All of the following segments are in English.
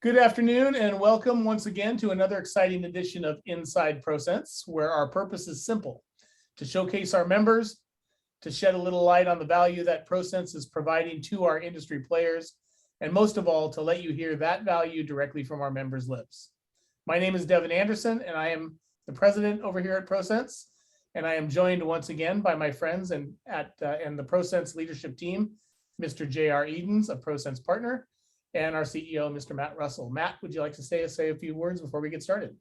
Good afternoon and welcome once again to another exciting edition of Inside ProCents, where our purpose is simple: to showcase our members, to shed a little light on the value that ProCents is providing to our industry players, and most of all, to let you hear that value directly from our members' lips. My name is Devin Anderson, and I am the president over here at ProCents, and I am joined once again by my friends and the ProCents leadership team, Mr. J.R. Edens, a ProCents partner, and our CEO, Mr. Matt Russell. Matt, would you like to say a few words before we get started?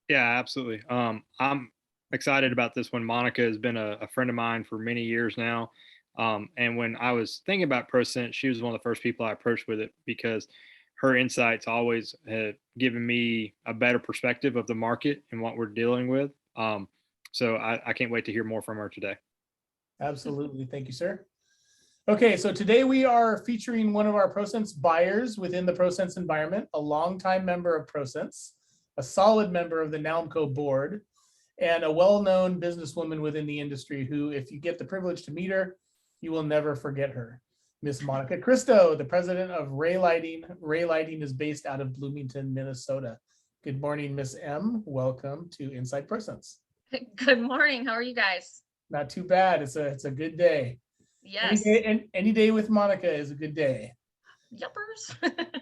Yeah, absolutely. I'm excited about this one. Monica has been a friend of mine for many years now. And when I was thinking about ProCent, she was one of the first people I approached with it because her insights always have given me a better perspective of the market and what we're dealing with. So I can't wait to hear more from her today. Absolutely. Thank you, sir. Okay, so today we are featuring one of our ProCents buyers within the ProCents environment, a longtime member of ProCents, a solid member of the NALMCO board, and a well-known businesswoman within the industry who, if you get the privilege to meet her, you will never forget her. Miss Monica Kristo, the president of Rea Lighting. Rea Lighting is based out of Bloomington, Minnesota. Good morning, Miss M. Welcome to Inside ProCents. Good morning. How are you guys? Not too bad. It's a good day. Yes. Any day with Monica is a good day. Yuppers.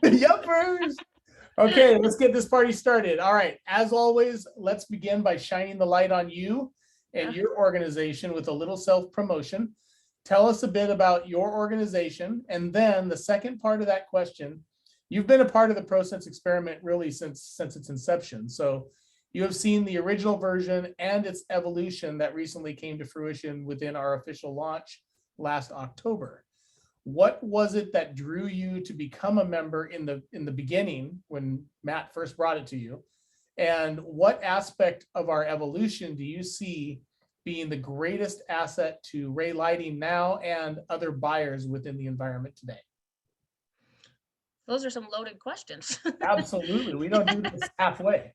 Yuppers. Okay, let's get this party started. All right, as always, let's begin by shining the light on you and your organization with a little self-promotion. Tell us a bit about your organization, and then the second part of that question, you've been a part of the ProCents experiment really since its inception. So you have seen the original version and its evolution that recently came to fruition within our official launch last October. What was it that drew you to become a member in the beginning when Matt first brought it to you? And what aspect of our evolution do you see being the greatest asset to Rea Lighting now and other buyers within the environment today? Those are some loaded questions. Absolutely. We don't do this halfway.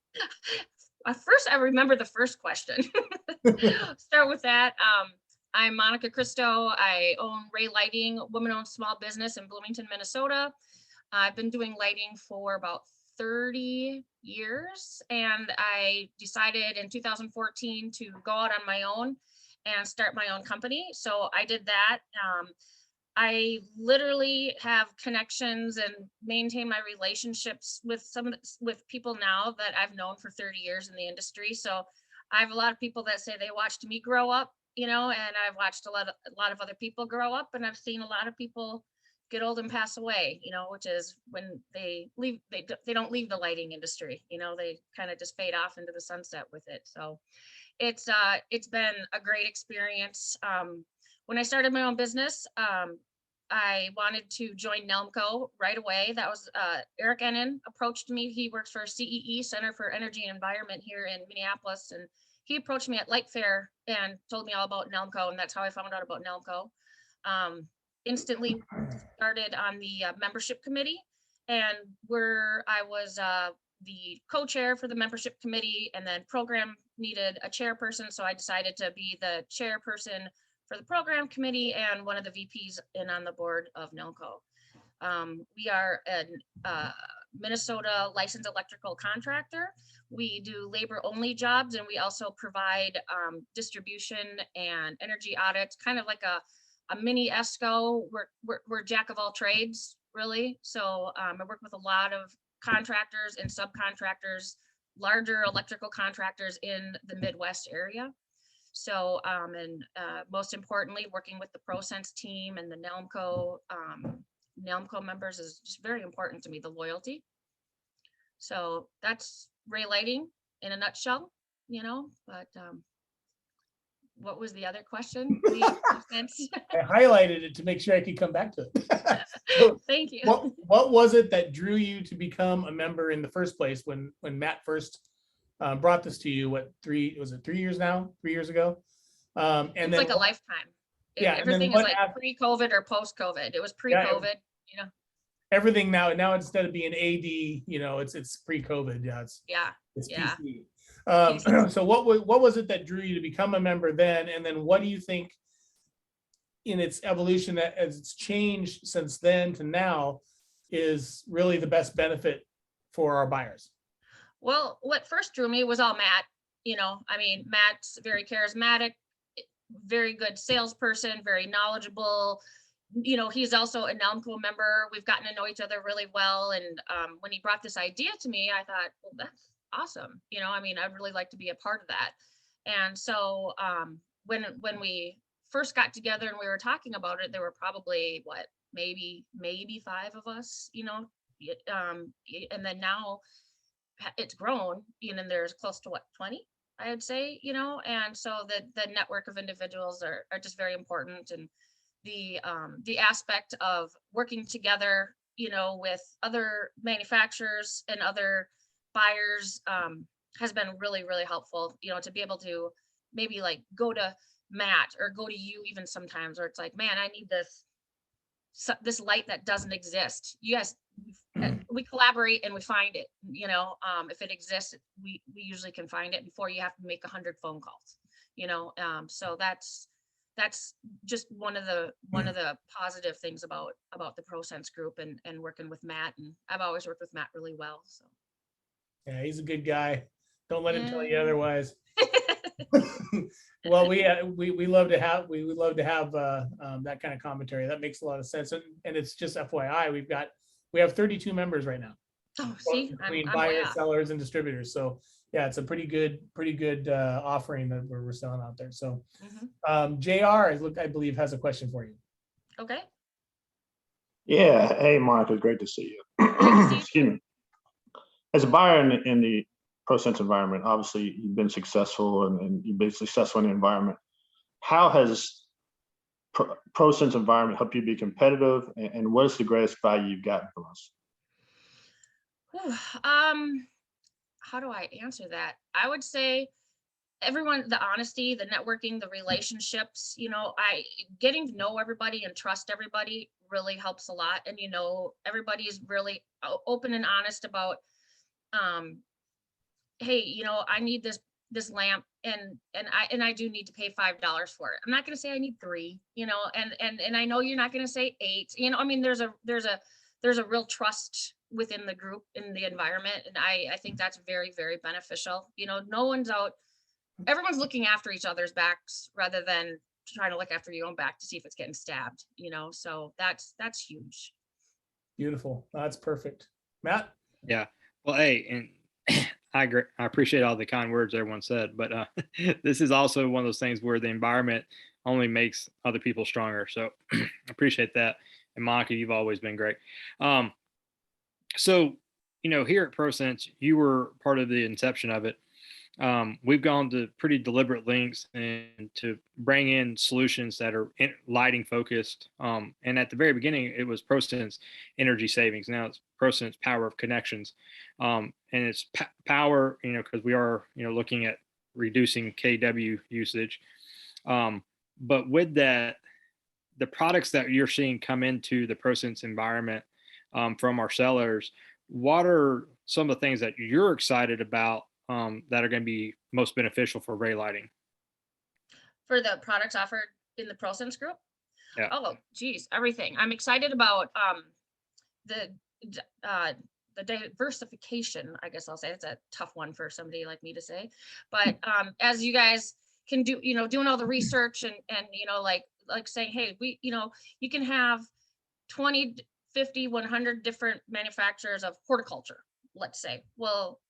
First, I remember the first question. Start with that. I'm Monica Kristo. I own Rea Lighting, woman-owned small business in Bloomington, Minnesota. I've been doing lighting for about 30 years, and I decided in 2014 to go out on my own and start my own company. So I did that. I literally have connections and maintain my relationships with with people now that I've known for 30 years in the industry. So I have a lot of people that say they watched me grow up, and I've watched a lot of other people grow up, and I've seen a lot of people get old and pass away, which is when they leave, they don't leave the lighting industry, they kind of just fade off into the sunset with it. So it's been a great experience. When I started my own business, I wanted to join NALMCO right away. That was Eric Ennen approached me. He works for CEE, Center for Energy and Environment here in Minneapolis, and he approached me at Light Fair and told me all about NALMCO, and that's how I found out about NALMCO. Instantly started on the membership committee, and I was the co-chair for the membership committee, and then program needed a chairperson, so I decided to be the chairperson for the program committee and one of the VPs and on the board of NALMCO. We are a Minnesota licensed electrical contractor. We do labor only jobs, and we also provide distribution and energy audits, kind of like a mini ESCO. We're jack of all trades, really. So I work with a lot of contractors and subcontractors, larger electrical contractors in the Midwest area. So, most importantly, working with the ProCents team and the NALMCO members is just very important to me, the loyalty. So that's Rea Lighting in a nutshell, but what was the other question? I highlighted it to make sure I could come back to it. So, thank you. What was it that drew you to become a member in the first place when Matt first brought this to you? 3 years now? 3 years ago? And it's then like a lifetime. Yeah, everything is like pre-COVID or post-COVID. It was pre-COVID, Everything now instead of being AD, it's pre-COVID. Yeah, it's PC. So what was it that drew you to become a member then? And then what do you think in its evolution as it's changed since then to now is really the best benefit for our buyers? Well, what first drew me was all Matt. I mean, Matt's very charismatic, very good salesperson, very knowledgeable. He's also a NELMCO member. We've gotten to know each other really well. And when he brought this idea to me, I thought, well, that's awesome. I mean, I'd really like to be a part of that. And so when we first got together and we were talking about it, there were probably maybe 5 of us, and then now it's grown, and there's close to 20, I would say, and so the network of individuals are just very important. And the aspect of working together, with other manufacturers and other buyers has been really, really helpful, to be able to maybe like go to Matt or go to you even sometimes, or it's like, man, I need this light that doesn't exist. You guys, we collaborate and we find it, if it exists, we usually can find it before you have to make 100 phone calls, so that's just one of the positive things about the ProCents group and working with Matt. And I've always worked with Matt really well. So yeah, he's a good guy. Don't let him tell you otherwise. Well, we love to have that kind of commentary. That makes a lot of sense. And it's just FYI, we have 32 members right now. Oh, see, Between I'm buyers, sellers, and distributors. So yeah, it's a pretty good offering that we're selling out there. So JR, I believe, has a question for you. Okay. Yeah. Hey, Monica, great to see you. Excuse me. As a buyer in the ProCents environment, obviously you've been successful and you've been successful in the environment. How has ProCents environment helped you be competitive, and what is the greatest value you've gotten from us? How do I answer that? I would say everyone, the honesty, the networking, the relationships, getting to know everybody and trust everybody really helps a lot. And, everybody's really open and honest about, hey, I need this lamp and I do need to pay $5 for it. I'm not going to say I need 3, and I know you're not going to say 8, I mean, there's a real trust within the group, in the environment. And I think that's very, very beneficial. No one's out, everyone's looking after each other's backs rather than trying to look after your own back to see if it's getting stabbed, so that's huge. Beautiful. That's perfect. Matt? Yeah. Well, hey, and I agree. I appreciate all the kind words everyone said, but this is also one of those things where the environment only makes other people stronger. So I appreciate that. And Monica, you've always been great. So, here at ProCents, you were part of the inception of it. We've gone to pretty deliberate lengths and to bring in solutions that are lighting focused. And at the very beginning, it was ProCents energy savings. Now it's ProCents power of connections. And it's power, because we are, looking at reducing kW usage. But with that, the products that you're seeing come into the ProCents environment from our sellers, what are some of the things that you're excited about that are going to be most beneficial for Rea Lighting? For the products offered in the ProCents group? Yeah. Oh, geez, everything. I'm excited about the diversification, I guess I'll say. It's a tough one for somebody like me to say. But as you guys can do, doing all the research and like saying, hey, you can have 20, 50, 100 different manufacturers of horticulture, let's say. Well,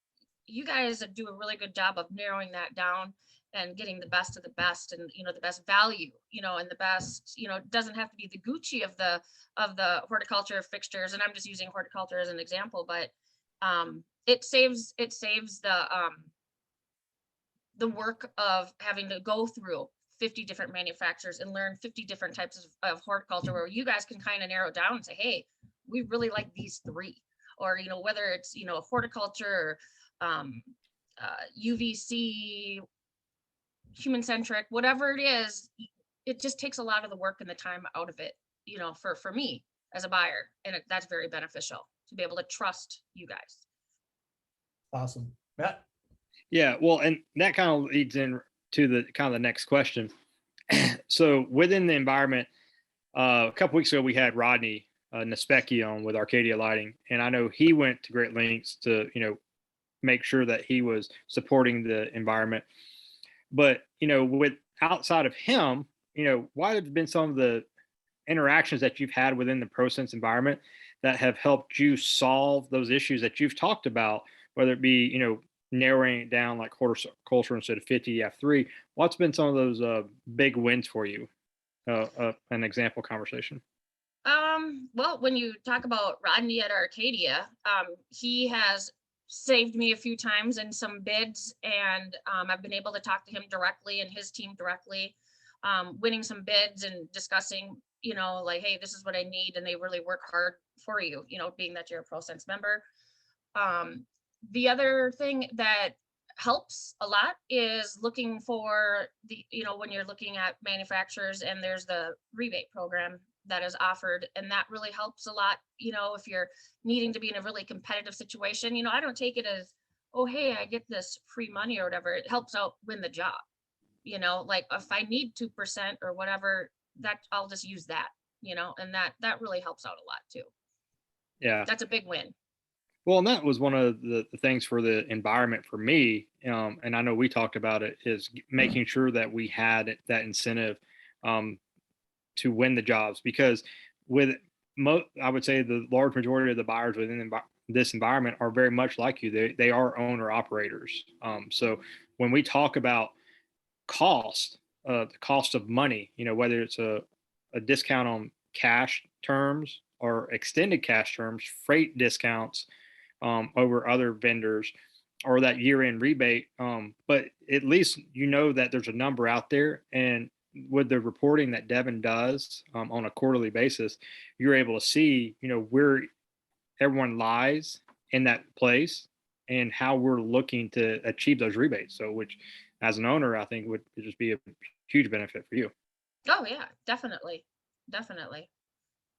you guys do a really good job of narrowing that down and getting the best of the best, and the best value, and the best, it doesn't have to be the Gucci of the horticulture fixtures. And I'm just using horticulture as an example, but it saves the work of having to go through 50 different manufacturers and learn 50 different types of horticulture, where you guys can kind of narrow it down and say, hey, we really like these 3, or whether it's horticulture, UVC, human centric, whatever it is, it just takes a lot of the work and the time out of it, for me as a buyer. And that's very beneficial to be able to trust you guys. Awesome. Matt? Yeah, well, and that kind of leads in to the next question. So within the environment, a couple weeks ago, we had Rodney Nespecki with Arcadia Lighting, and I know he went to great lengths to make sure that he was supporting the environment. But with outside of him, what have been some of the interactions that you've had within the ProCents environment that have helped you solve those issues that you've talked about, whether it be narrowing it down like horticulture instead of 50, you have 3. What's been some of those big wins for you? An example conversation. Well, when you talk about Rodney at Arcadia, he has saved me a few times in some bids, and I've been able to talk to him directly and his team directly, winning some bids and discussing, like, hey, this is what I need, and they really work hard for you, being that you're a ProCents member. The other thing that helps a lot is looking for the, when you're looking at manufacturers, and there's the rebate program that is offered, and that really helps a lot. If you're needing to be in a really competitive situation, I don't take it as, oh, hey, I get this free money or whatever. It helps out win the job. Like if I need 2% or whatever, that I'll just use that, and that really helps out a lot too. Yeah, that's a big win. Well, and that was one of the things for the environment for me, and I know we talked about it, is making sure that we had that incentive to win the jobs, because I would say the large majority of the buyers within this environment are very much like you. They are owner operators. So when we talk about cost, the cost of money, whether it's a discount on cash terms or extended cash terms, freight discounts over other vendors, or that year-end rebate. But at least that there's a number out there, and with the reporting that Devin does on a quarterly basis, you're able to see, where everyone lies in that place and how we're looking to achieve those rebates. So, which as an owner, I think would just be a huge benefit for you. Oh yeah, definitely. Definitely.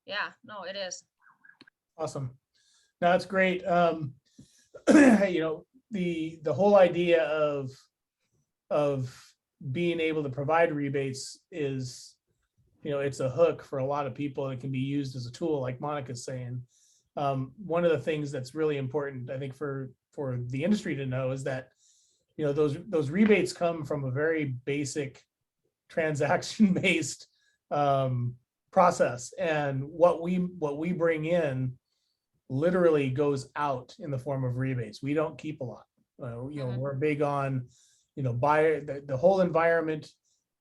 Yeah, no, it is. Awesome. No, that's great. The whole idea of being able to provide rebates is, it's a hook for a lot of people. It can be used as a tool, like Monica's saying. One of the things that's really important, I think, for the industry to know is that, those rebates come from a very basic transaction-based process, and what we bring in literally goes out in the form of rebates. We don't keep a lot. We're big on buyer, the whole environment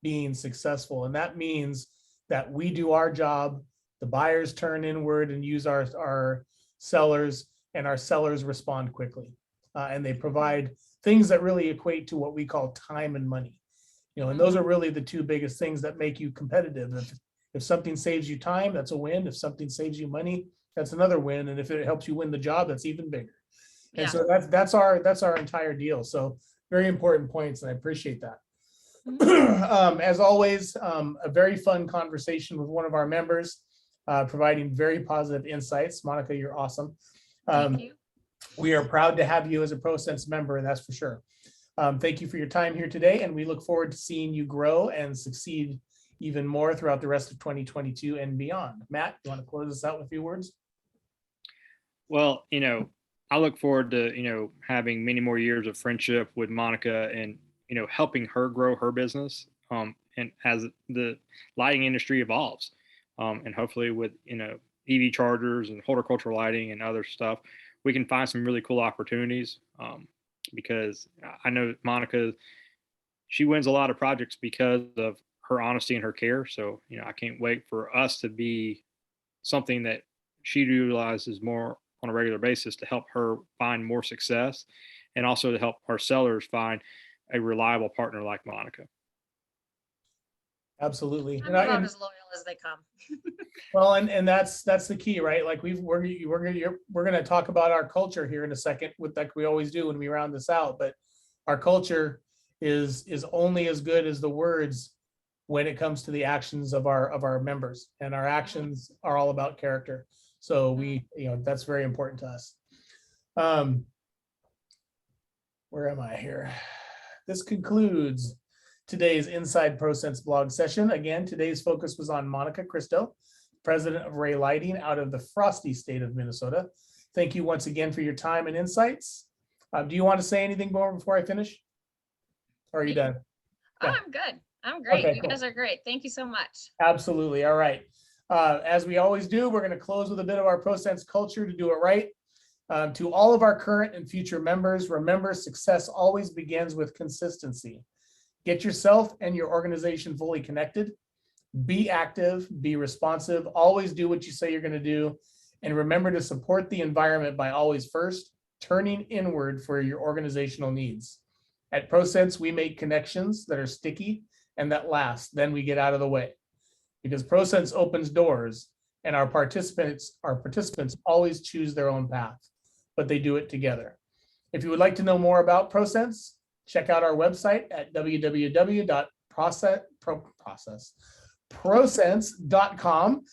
being successful, and that means that we do our job, the buyers turn inward and use our sellers, and our sellers respond quickly, and they provide things that really equate to what we call time and money. And those are really the two biggest things that make you competitive. If something saves you time, that's a win. If something saves you money, that's another win. And if it helps you win the job, that's even bigger. And so that's our entire deal. So very important points, and I appreciate that. As always, a very fun conversation with one of our members, providing very positive insights. Monica, you're awesome. Thank you. We are proud to have you as a ProCents member, that's for sure. Thank you for your time here today, and we look forward to seeing you grow and succeed even more throughout the rest of 2022 and beyond. Matt, you want to close us out with a few words? Well, I look forward to, having many more years of friendship with Monica, and, helping her grow her business. And as the lighting industry evolves, and hopefully with, EV chargers and horticultural lighting and other stuff, we can find some really cool opportunities. Because I know Monica, she wins a lot of projects because of her honesty and her care. So, I can't wait for us to be something that she utilizes more on a regular basis to help her find more success, and also to help our sellers find a reliable partner like Monica. Absolutely. I'm about as loyal as they come. Well, and that's the key, right? Like we're going to talk about our culture here in a second, with like we always do when we round this out. But our culture is only as good as the words when it comes to the actions of our members, and our actions are all about character. So that's very important to us. Where am I here? This concludes today's Inside ProCents blog session. Again, today's focus was on Monica Kristo, President of Rea Lighting out of the frosty state of Minnesota. Thank you once again for your time and insights. Do you want to say anything more before I finish? Or are you done? Oh, Yeah. I'm good. I'm great. Okay, You cool. guys are great. Thank you so much. Absolutely. All right. As we always do, we're going to close with a bit of our ProCents culture to do it right. To all of our current and future members, remember, success always begins with consistency. Get yourself and your organization fully connected. Be active, be responsive, always do what you say you're going to do. And remember to support the environment by always first turning inward for your organizational needs. At ProCents, we make connections that are sticky and that last. Then we get out of the way. Because ProCents opens doors and our participants always choose their own path, but they do it together. If you would like to know more about ProCents, check out our website at www.procents.com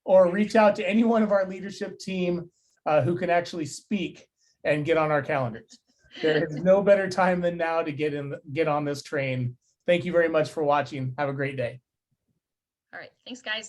or reach out to any one of our leadership team who can actually speak and get on our calendars. There is no better time than now to get on this train. Thank you very much for watching. Have a great day. All right. Thanks, guys.